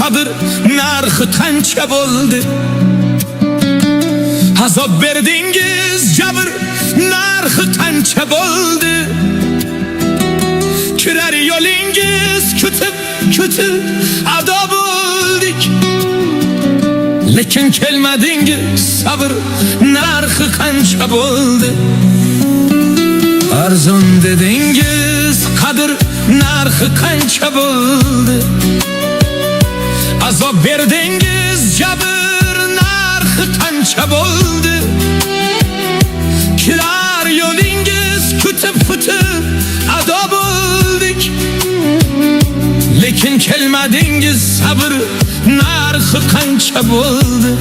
sabır narxı qancha bo'ldi? Azob berdingiz jabr narxi qancha bo'ldi? Kirar yo'lingiz kutib ado bo'ldik, lekin kelmadingiz sabr narxi qancha bo'ldi? Arzon dedingiz qadr narxi qancha bo'ldi? Azob berdingiz jabr narxi qancha bo'ldi? Kirar yo'lingiz kutib ado bo'ldik, lekin kelmadingiz sabr narxi qancha bo'ldi?